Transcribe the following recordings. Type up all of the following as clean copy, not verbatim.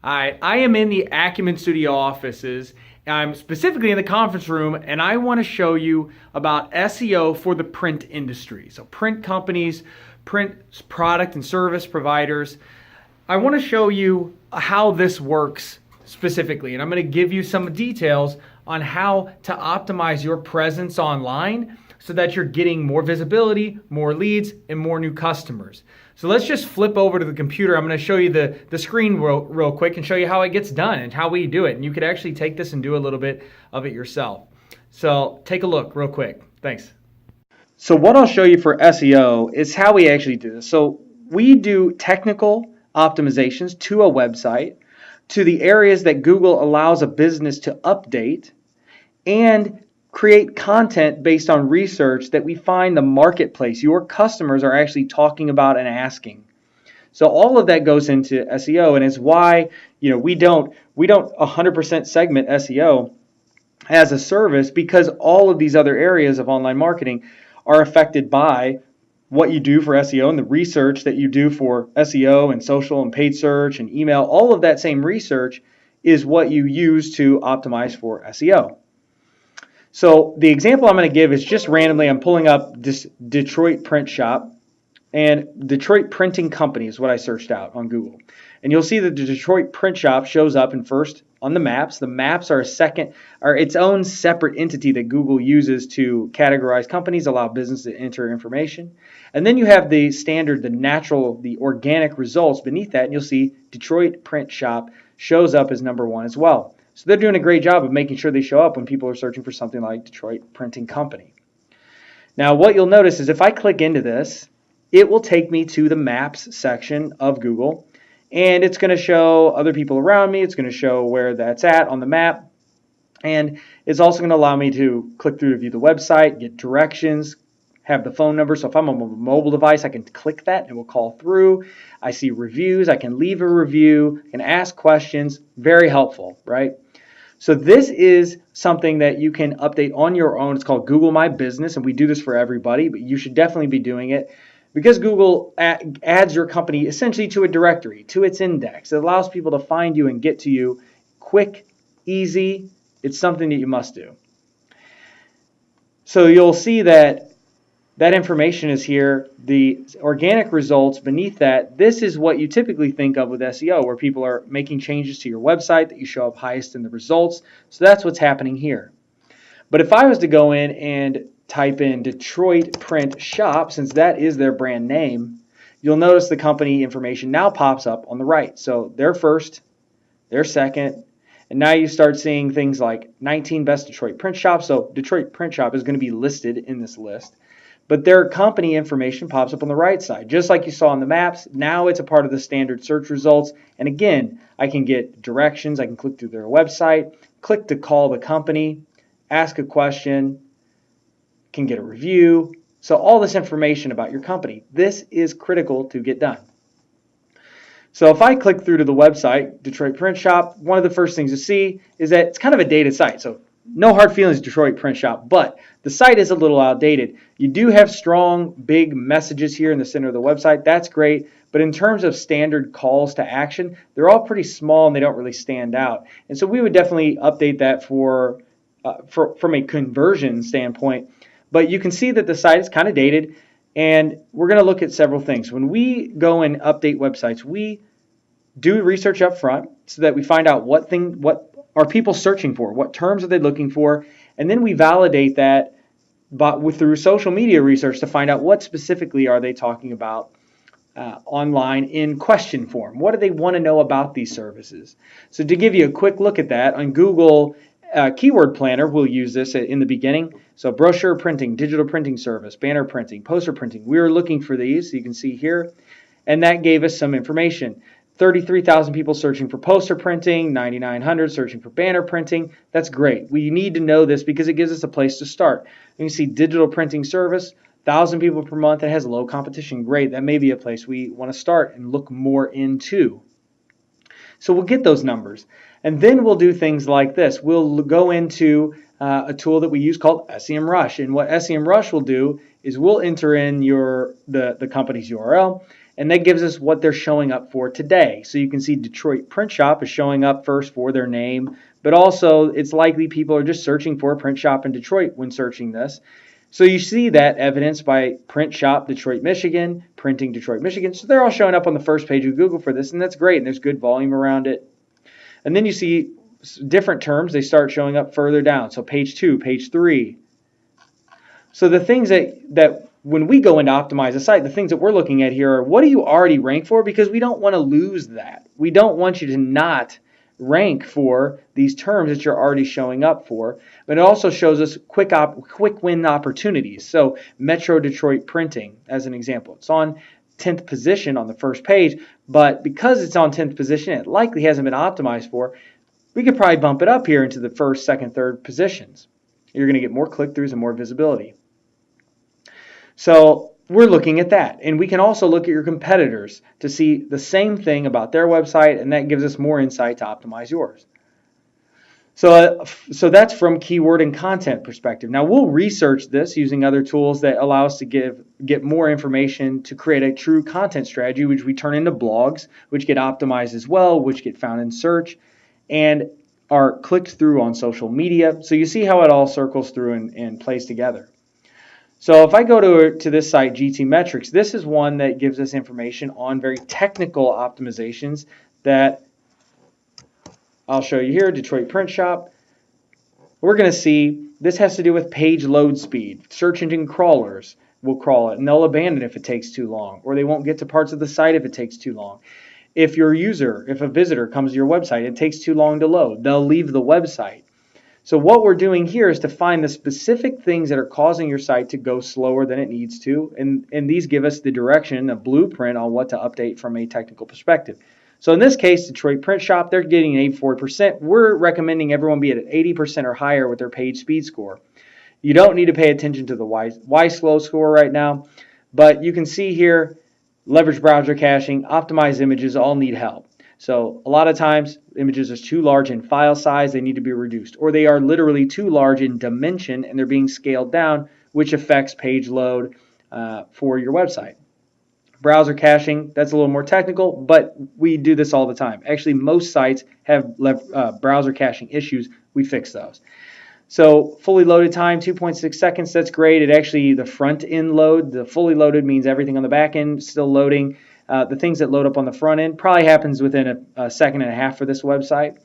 I am in the Acumen Studio offices. I'm specifically in the conference room, and I want to show you about SEO for the print industry. So print companies, print product and service providers. I want to show you how this works specifically, and I'm going to give you some details on how to optimize your presence online so that you're getting more visibility, more leads, and more new customers. So let's just flip over to the computer. I'm going to show you the screen real quick and show you how it gets done and how we do it. And you could actually take this and do a little bit of it yourself. So take a look real quick. Thanks. So what I'll show you for SEO is how we actually do this. So we do technical optimizations to a website, to the areas that Google allows a business to update, and create content based on research that we find the marketplace, your customers, are actually talking about and asking. So all of that goes into SEO, and it's why we don't 100% segment SEO as a service, because all of these other areas of online marketing are affected by what you do for SEO and the research that you do for SEO and social and paid search and email. All of that same research is what you use to optimize for SEO. So the example I'm going to give is just randomly. I'm pulling up this Detroit print shop, and Detroit Printing Company is what I searched out on Google. And you'll see that the Detroit print shop shows up in first on the maps. The maps are its own separate entity that Google uses to categorize companies, allow business to enter information. And then you have the standard, the organic results beneath that, and you'll see Detroit print shop shows up as number one as well. So they're doing a great job of making sure they show up when people are searching for something like Detroit Printing Company. Now what you'll notice is if I click into this, it will take me to the Maps section of Google, and it's going to show other people around me. It's going to show where that's at on the map, and it's also going to allow me to click through to view the website, get directions, have the phone number. So if I'm on a mobile device, I can click that and it will call through. I see reviews. I can leave a review, I can ask questions. Very helpful, right? So this is something that you can update on your own. It's called Google My Business, and we do this for everybody, but you should definitely be doing it because Google adds your company essentially to a directory, to its index. It allows people to find you and get to you quick, easy. It's something that you must do. So you'll see that information is here. The organic results beneath that, this is what you typically think of with SEO, where people are making changes to your website that you show up highest in the results. So that's what's happening here. But if I was to go in and type in Detroit Print Shop, since that is their brand name, you'll notice the company information now pops up on the right. So they're first, they're second, and now you start seeing things like 19 best Detroit print shops. So Detroit Print Shop is going to be listed in this list. But their company information pops up on the right side. Just like you saw on the maps, now it's a part of the standard search results. And again, I can get directions. I can click through their website, click to call the company, ask a question, can get a review. So all this information about your company. This is critical to get done. So if I click through to the website, Detroit Print Shop, one of the first things to see is that it's kind of a dated site. So no hard feelings, Detroit Print Shop, but the site is a little outdated. You do have strong, big messages here in the center of the website. That's great. But in terms of standard calls to action, they're all pretty small and they don't really stand out. And so we would definitely update that from a conversion standpoint. But you can see that the site is kind of dated, and we're going to look at several things. When we go and update websites, we do research up front so that we find out what are people searching for, what terms are they looking for, and then we validate that through social media research to find out what specifically are they talking about online in question form. What do they want to know about these services? So to give you a quick look at that, on Google Keyword Planner, we'll use this in the beginning. So brochure printing, digital printing service, banner printing, poster printing. We were looking for these, so you can see here, and that gave us some information. 33,000 people searching for poster printing, 9,900 searching for banner printing. That's great. We need to know this because it gives us a place to start. You can see digital printing service, 1,000 people per month. It has low competition. Great. That may be a place we want to start and look more into. So we'll get those numbers. And then we'll do things like this. We'll go into a tool that we use called SEMRush. And what SEMRush will do is we'll enter in the company's URL, And that gives us what they're showing up for today. So you can see Detroit Print Shop is showing up first for their name, but also it's likely people are just searching for a print shop in Detroit when searching this. So you see that evidence by Print Shop Detroit, Michigan, Printing Detroit, Michigan. So they're all showing up on the first page of Google for this, and that's great, and there's good volume around it. And then you see different terms, they start showing up further down. So page 2, page 3. So the things that when we go into optimize a site, the things that we're looking at here are what do you already rank for, because we don't want to lose that. We don't want you to not rank for these terms that you're already showing up for. But it also shows us quick win opportunities. So Metro Detroit Printing, as an example, it's on 10th position on the first page, but because it's on 10th position, it likely hasn't been optimized for. We could probably bump it up here into the first, second, third positions. You're going to get more click-throughs and more visibility. So we're looking at that. And we can also look at your competitors to see the same thing about their website, and that gives us more insight to optimize yours. So that's from keyword and content perspective. Now we'll research this using other tools that allow us to get more information to create a true content strategy, which we turn into blogs, which get optimized as well, which get found in search, and are clicked through on social media. So you see how it all circles through and plays together. So if I go to this site, GT Metrics, this is one that gives us information on very technical optimizations that I'll show you here, Detroit Print Shop. We're going to see this has to do with page load speed. Search engine crawlers will crawl it, and they'll abandon it if it takes too long, or they won't get to parts of the site if it takes too long. If a visitor comes to your website, it takes too long to load, they'll leave the website. So what we're doing here is to find the specific things that are causing your site to go slower than it needs to, and these give us the direction, a blueprint on what to update from a technical perspective. So in this case, Detroit Print Shop, they're getting an 84%. We're recommending everyone be at 80% or higher with their page speed score. You don't need to pay attention to the Y slow score right now, but you can see here, leverage browser caching, optimize images all need help. So a lot of times images are too large in file size, they need to be reduced, or they are literally too large in dimension and they're being scaled down, which affects page load for your website. Browser caching, that's a little more technical, but we do this all the time. Actually, most sites have browser caching issues. We fix those. So fully loaded time, 2.6 seconds, that's great. It actually, the front end load, the fully loaded means everything on the back end still loading. The things that load up on the front end probably happens within a second and a half for this website.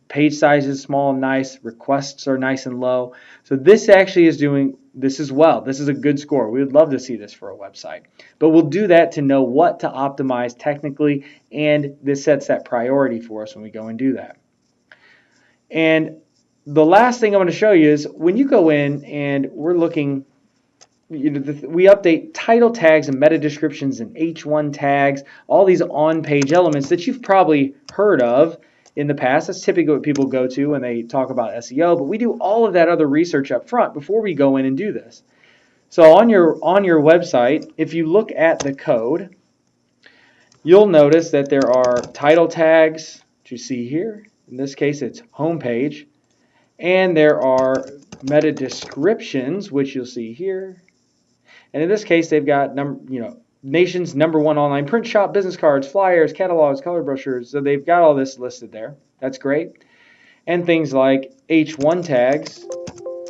Page size is small and nice. Requests are nice and low. So this actually is doing this as well. This is a good score. We would love to see this for a website. But we'll do that to know what to optimize technically, and this sets that priority for us when we go and do that. And the last thing I'm going to show you is when you go in and we're looking, we update title tags and meta descriptions and H1 tags, all these on-page elements that you've probably heard of in the past. That's typically what people go to when they talk about SEO, but we do all of that other research up front before we go in and do this. So on your website, if you look at the code, you'll notice that there are title tags, which you see here. In this case, it's homepage. And there are meta descriptions, which you'll see here. And in this case, they've got nation's #1 online print shop, business cards, flyers, catalogs, color brochures. So they've got all this listed there. That's great. And things like H1 tags,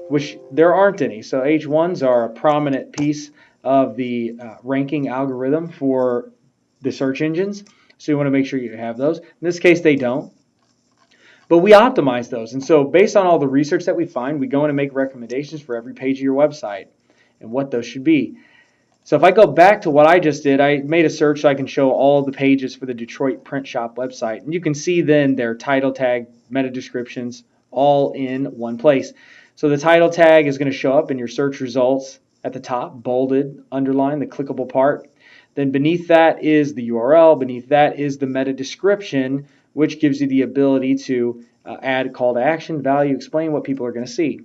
which there aren't any. So H1s are a prominent piece of the ranking algorithm for the search engines. So you want to make sure you have those. In this case, they don't. But we optimize those. And so based on all the research that we find, we go in and make recommendations for every page of your website and what those should be. So if I go back to what I just did, I made a search so I can show all the pages for the Detroit Print Shop website. And you can see then their title tag, meta descriptions, all in one place. So the title tag is going to show up in your search results at the top, bolded, underlined, the clickable part. Then beneath that is the URL. Beneath that is the meta description, which gives you the ability to add call to action, value, explain what people are going to see.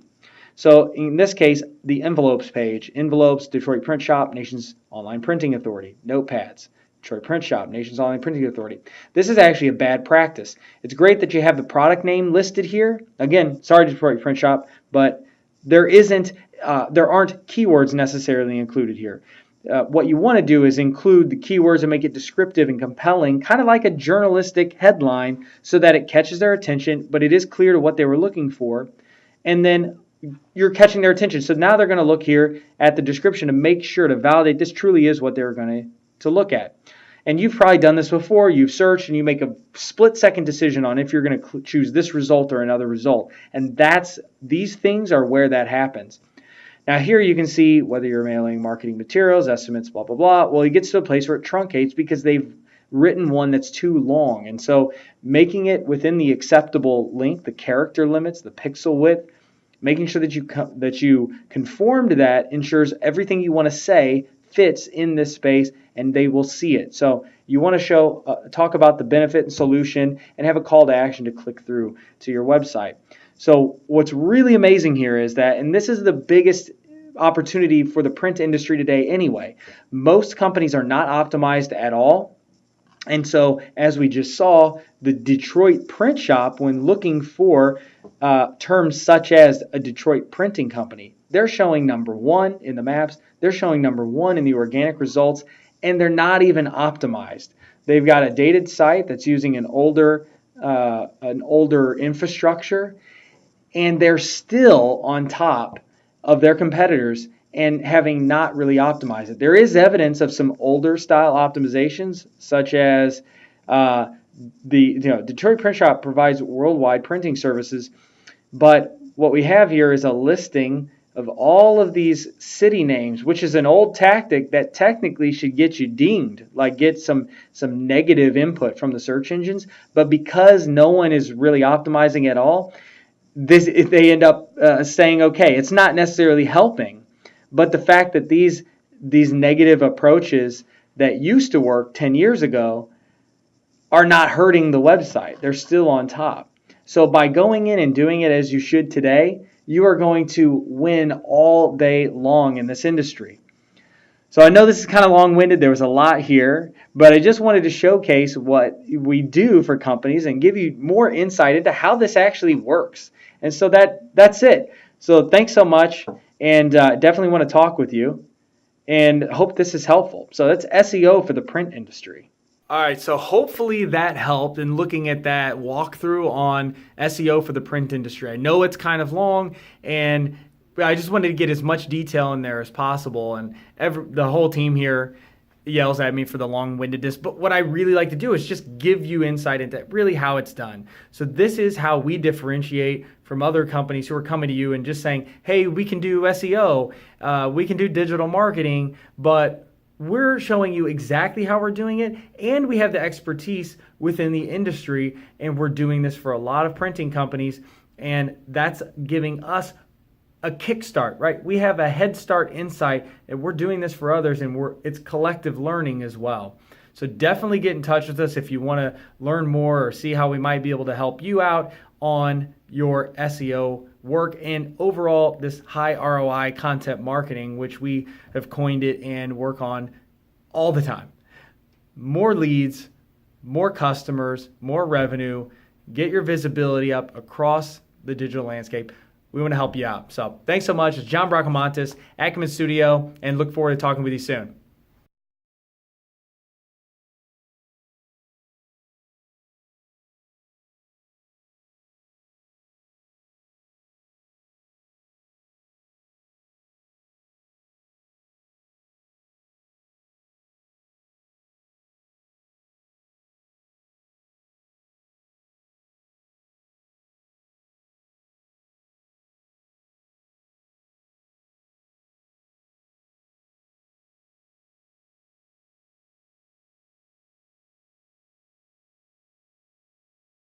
So in this case, the envelopes page, envelopes, Detroit Print Shop, Nation's Online Printing Authority, notepads, Detroit Print Shop, Nation's Online Printing Authority. This is actually a bad practice. It's great that you have the product name listed here. Again, sorry Detroit Print Shop, but there aren't keywords necessarily included here. what you want to do is include the keywords and make it descriptive and compelling, kind of like a journalistic headline, so that it catches their attention, but it is clear to what they were looking for. And then you're catching their attention. So now they're going to look here at the description to make sure to validate this truly is what they're going to look at. And you've probably done this before. You've searched and you make a split-second decision on if you're going to choose this result or another result. And these things are where that happens. Now here you can see whether you're mailing marketing materials, estimates, blah, blah, blah. Well, it gets to a place where it truncates because they've written one that's too long. And so making it within the acceptable length, the character limits, the pixel width, making sure that you conform to that ensures everything you want to say fits in this space and they will see it. So you want to talk about the benefit and solution and have a call to action to click through to your website. So what's really amazing here is that, and this is the biggest opportunity for the print industry today anyway, most companies are not optimized at all. And so as we just saw, the Detroit print shop, when looking for terms such as a Detroit printing company, they're showing number one in the maps, they're showing number one in the organic results, and they're not even optimized. They've got a dated site that's using an older infrastructure, and they're still on top of their competitors and having not really optimized it. There is evidence of some older style optimizations, such as Detroit Print Shop provides worldwide printing services, but what we have here is a listing of all of these city names, which is an old tactic that technically should get you dinged, like get some negative input from the search engines. But because no one is really optimizing at all, they end up saying, okay, it's not necessarily helping. But the fact that these negative approaches that used to work 10 years ago are not hurting the website. They're still on top. So by going in and doing it as you should today, you are going to win all day long in this industry. So I know this is kind of long-winded. There was a lot here, but I just wanted to showcase what we do for companies and give you more insight into how this actually works. And so that's it. So thanks so much, and definitely want to talk with you, and hope this is helpful. So that's SEO for the print industry. All right, so hopefully that helped in looking at that walkthrough on SEO for the print industry. I know it's kind of long, and I just wanted to get as much detail in there as possible. And the whole team here yells at me for the long-windedness, but what I really like to do is just give you insight into really how it's done. So this is how we differentiate from other companies who are coming to you and just saying, hey, we can do SEO, we can do digital marketing, but we're showing you exactly how we're doing it, and we have the expertise within the industry, and we're doing this for a lot of printing companies, and that's giving us a kickstart, right? We have a head start insight, and we're doing this for others, and it's collective learning as well. So definitely get in touch with us if you want to learn more or see how we might be able to help you out on your SEO work and overall this high ROI content marketing, which we have coined it and work on all the time. More leads, more customers, more revenue, get your visibility up across the digital landscape. We want to help you out. So thanks so much. It's John Bracamontes, Acumen Studio, and look forward to talking with you soon.